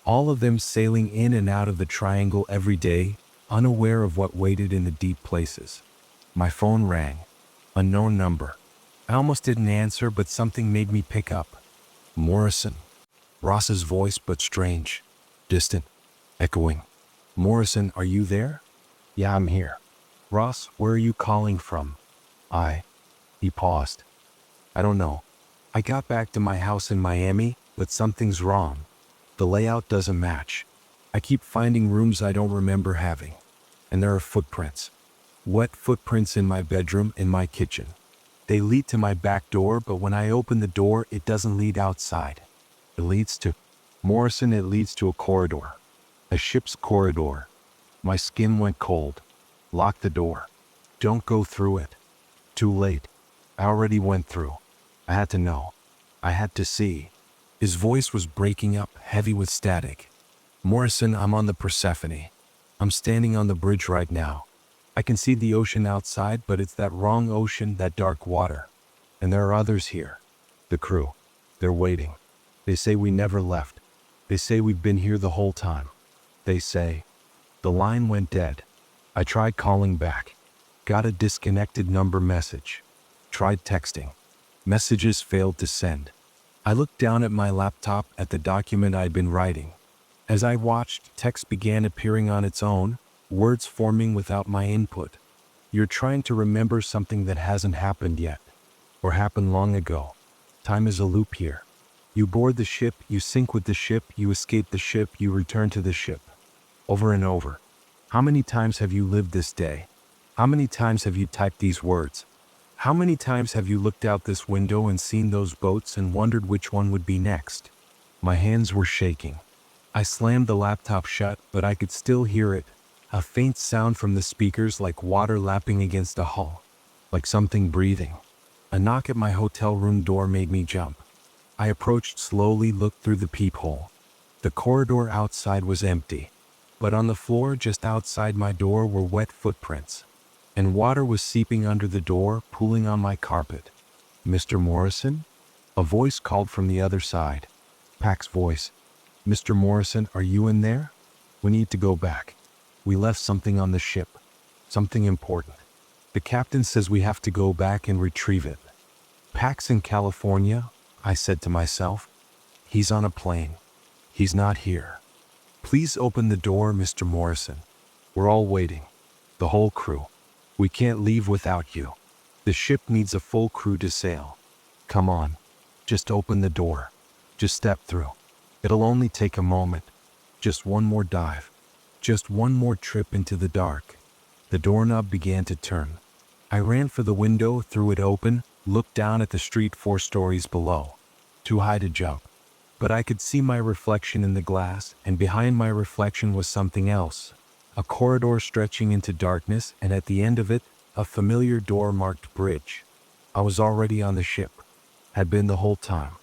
All of them sailing in and out of the triangle every day, unaware of what waited in the deep places. My phone rang. Unknown number. I almost didn't answer, but something made me pick up. Morrison. Ross's voice, but strange. Distant. Echoing. Morrison, are you there? Yeah, I'm here. Ross, where are you calling from? He paused. I don't know. I got back to my house in Miami, but something's wrong. The layout doesn't match. I keep finding rooms I don't remember having. And there are footprints. Wet footprints in my bedroom, in my kitchen. They lead to my back door, but when I open the door, it doesn't lead outside. It leads to Morrison, it leads to a corridor. A ship's corridor. My skin went cold. Lock the door. Don't go through it. Too late. I already went through. I had to know. I had to see. His voice was breaking up, heavy with static. Morrison, I'm on the Persephone. I'm standing on the bridge right now. I can see the ocean outside, but it's that wrong ocean, that dark water. And there are others here. The crew. They're waiting. They say we never left. They say we've been here the whole time. They say. The line went dead. I tried calling back. Got a disconnected number message. Tried texting. Messages failed to send. I looked down at my laptop at the document I'd been writing. As I watched, text began appearing on its own, words forming without my input. You're trying to remember something that hasn't happened yet, or happened long ago. Time is a loop here. You board the ship, you sink with the ship, you escape the ship, you return to the ship. Over and over. How many times have you lived this day? How many times have you typed these words? How many times have you looked out this window and seen those boats and wondered which one would be next? My hands were shaking. I slammed the laptop shut, but I could still hear it. A faint sound from the speakers, like water lapping against a hull. Like something breathing. A knock at my hotel room door made me jump. I approached slowly, looked through the peephole. The corridor outside was empty, but on the floor just outside my door were wet footprints, and water was seeping under the door, pooling on my carpet. "Mr. Morrison?" A voice called from the other side. Pack's voice. "Mr. Morrison, are you in there? We need to go back. We left something on the ship. Something important. The captain says we have to go back and retrieve it." "Pack's in California," I said to myself. "He's on a plane. He's not here. Please open the door, Mr. Morrison. We're all waiting. The whole crew. We can't leave without you. The ship needs a full crew to sail. Come on. Just open the door. Just step through. It'll only take a moment. Just one more dive. Just one more trip into the dark." The doorknob began to turn. I ran for the window, threw it open, looked down at the street 4 stories below. Too high to jump. But I could see my reflection in the glass, and behind my reflection was something else. A corridor stretching into darkness, and at the end of it, a familiar door marked bridge. I was already on the ship. Had been the whole time.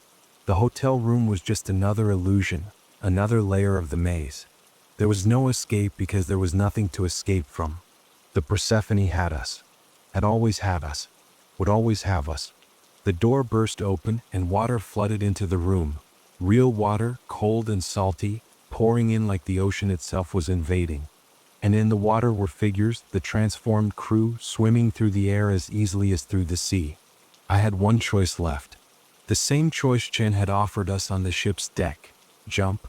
The hotel room was just another illusion, another layer of the maze. There was no escape because there was nothing to escape from. The Persephone had us. Had always had us. Would always have us. The door burst open and water flooded into the room. Real water, cold and salty, pouring in like the ocean itself was invading. And in the water were figures, the transformed crew, swimming through the air as easily as through the sea. I had one choice left. The same choice Chen had offered us on the ship's deck. Jump.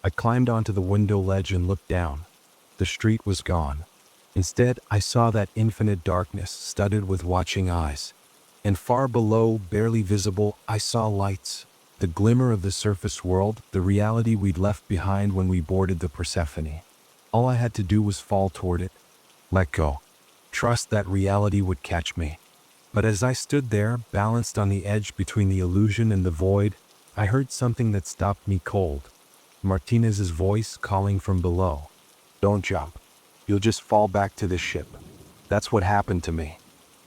I climbed onto the window ledge and looked down. The street was gone. Instead, I saw that infinite darkness studded with watching eyes. And far below, barely visible, I saw lights. The glimmer of the surface world, the reality we'd left behind when we boarded the Persephone. All I had to do was fall toward it. Let go. Trust that reality would catch me. But as I stood there, balanced on the edge between the illusion and the void, I heard something that stopped me cold. Martinez's voice calling from below. "Don't jump. You'll just fall back to the ship." That's what happened to me.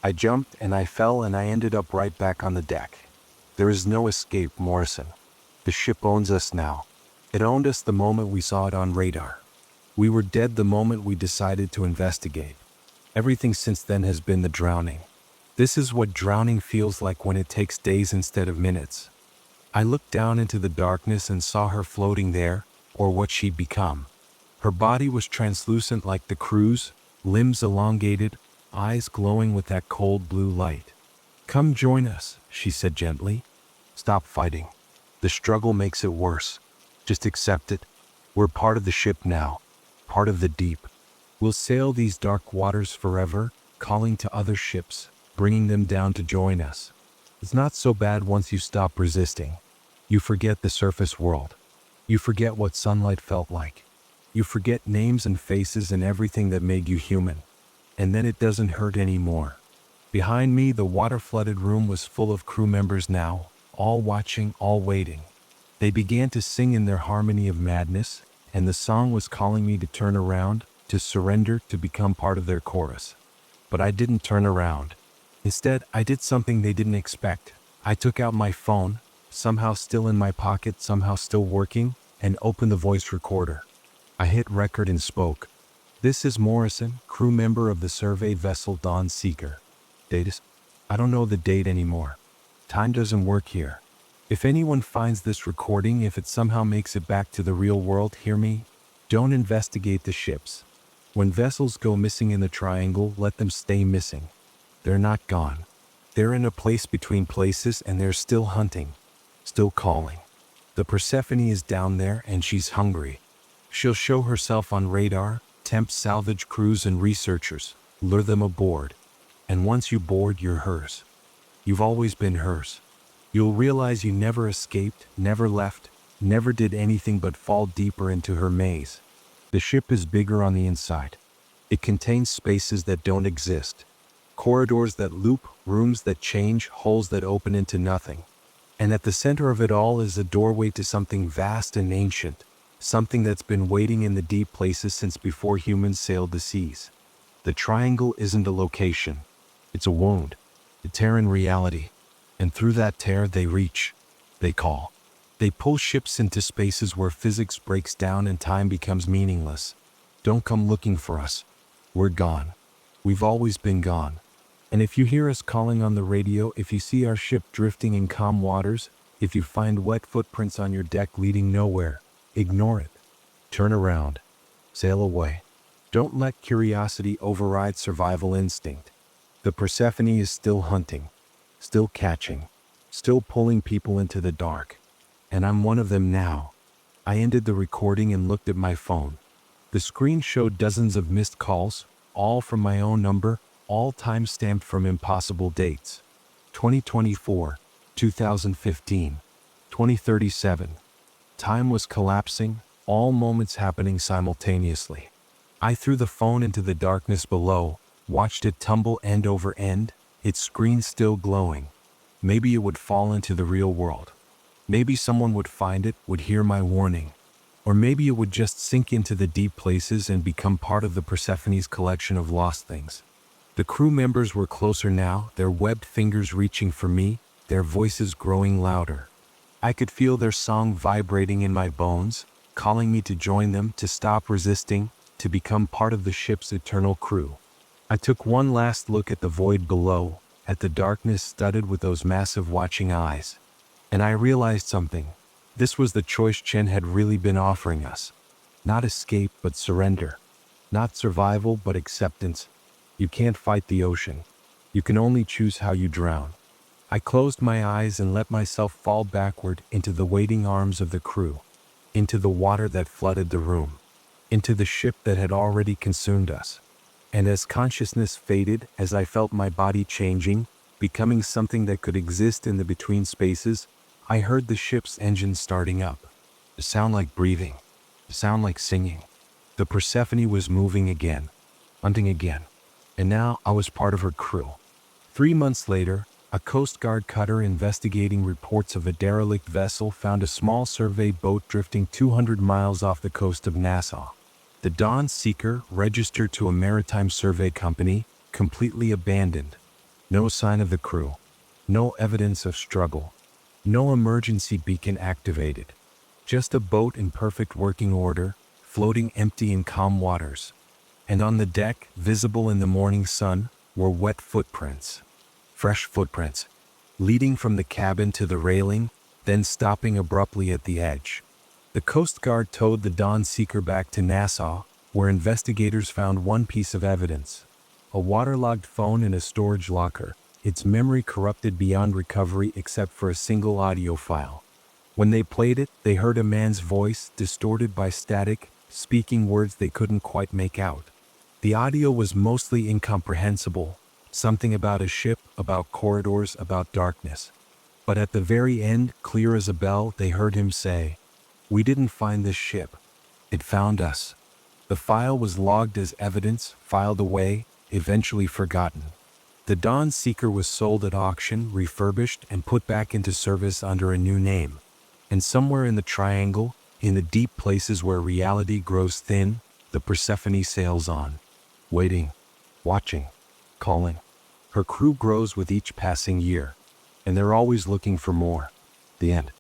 I jumped and I fell and I ended up right back on the deck. There is no escape, Morrison. The ship owns us now. It owned us the moment we saw it on radar. We were dead the moment we decided to investigate. Everything since then has been the drowning. This is what drowning feels like when it takes days instead of minutes. I looked down into the darkness and saw her floating there, or what she'd become. Her body was translucent like the crew's, limbs elongated, eyes glowing with that cold blue light. "Come join us," she said gently. "Stop fighting. The struggle makes it worse. Just accept it. We're part of the ship now, part of the deep. We'll sail these dark waters forever, calling to other ships, bringing them down to join us. It's not so bad once you stop resisting. You forget the surface world. You forget what sunlight felt like. You forget names and faces and everything that made you human. And then it doesn't hurt anymore." Behind me, the water-flooded room was full of crew members now, all watching, all waiting. They began to sing in their harmony of madness, and the song was calling me to turn around, to surrender, to become part of their chorus. But I didn't turn around. Instead, I did something they didn't expect. I took out my phone, somehow still in my pocket, somehow still working, and opened the voice recorder. I hit record and spoke. "This is Morrison, crew member of the survey vessel Dawn Seeker. Date is... I don't know the date anymore. Time doesn't work here. If anyone finds this recording, if it somehow makes it back to the real world, hear me? Don't investigate the ships. When vessels go missing in the triangle, let them stay missing. They're not gone. They're in a place between places and they're still hunting. Still calling. The Persephone is down there and she's hungry. She'll show herself on radar, tempt salvage crews and researchers, lure them aboard. And once you board, you're hers. You've always been hers. You'll realize you never escaped, never left, never did anything but fall deeper into her maze. The ship is bigger on the inside. It contains spaces that don't exist. Corridors that loop, rooms that change, holes that open into nothing. And at the center of it all is a doorway to something vast and ancient, something that's been waiting in the deep places since before humans sailed the seas. The triangle isn't a location. It's a wound, a tear in reality. And through that tear they reach They call. They pull ships into spaces where physics breaks down and time becomes meaningless. Don't come looking for us. We're gone. We've always been gone. And if you hear us calling on the radio, if you see our ship drifting in calm waters, if you find wet footprints on your deck leading nowhere, ignore it. Turn around. Sail away. Don't let curiosity override survival instinct. The Persephone is still hunting, still catching, still pulling people into the dark. And I'm one of them now. I ended the recording and looked at my phone. The screen showed dozens of missed calls, all from my own number, all time-stamped from impossible dates. 2024, 2015, 2037. Time was collapsing, all moments happening simultaneously. I threw the phone into the darkness below, watched it tumble end over end, its screen still glowing. Maybe it would fall into the real world. Maybe someone would find it, would hear my warning. Or maybe it would just sink into the deep places and become part of the Persephone's collection of lost things. The crew members were closer now, their webbed fingers reaching for me, their voices growing louder. I could feel their song vibrating in my bones, calling me to join them, to stop resisting, to become part of the ship's eternal crew. I took one last look at the void below, at the darkness studded with those massive watching eyes. And I realized something. This was the choice Chen had really been offering us. Not escape, but surrender. Not survival, but acceptance. You can't fight the ocean. You can only choose how you drown. I closed my eyes and let myself fall backward into the waiting arms of the crew, into the water that flooded the room, into the ship that had already consumed us. And as consciousness faded, as I felt my body changing, becoming something that could exist in the between spaces, I heard the ship's engine starting up. A sound like breathing, a sound like singing. The Persephone was moving again, hunting again. And now I was part of her crew. 3 months later, a Coast Guard cutter investigating reports of a derelict vessel found a small survey boat drifting 200 miles off the coast of Nassau. The Dawn Seeker, registered to a maritime survey company, completely abandoned. No sign of the crew. No evidence of struggle. No emergency beacon activated. Just a boat in perfect working order, floating empty in calm waters. And on the deck, visible in the morning sun, were wet footprints. Fresh footprints, leading from the cabin to the railing, then stopping abruptly at the edge. The Coast Guard towed the Dawn Seeker back to Nassau, where investigators found one piece of evidence. A waterlogged phone in a storage locker, its memory corrupted beyond recovery except for a single audio file. When they played it, they heard a man's voice, distorted by static, speaking words they couldn't quite make out. The audio was mostly incomprehensible, something about a ship, about corridors, about darkness. But at the very end, clear as a bell, they heard him say, "We didn't find this ship. It found us." The file was logged as evidence, filed away, eventually forgotten. The Dawn Seeker was sold at auction, refurbished, and put back into service under a new name. And somewhere in the triangle, in the deep places where reality grows thin, the Persephone sails on. Waiting, watching, calling. Her crew grows with each passing year, and they're always looking for more. The end.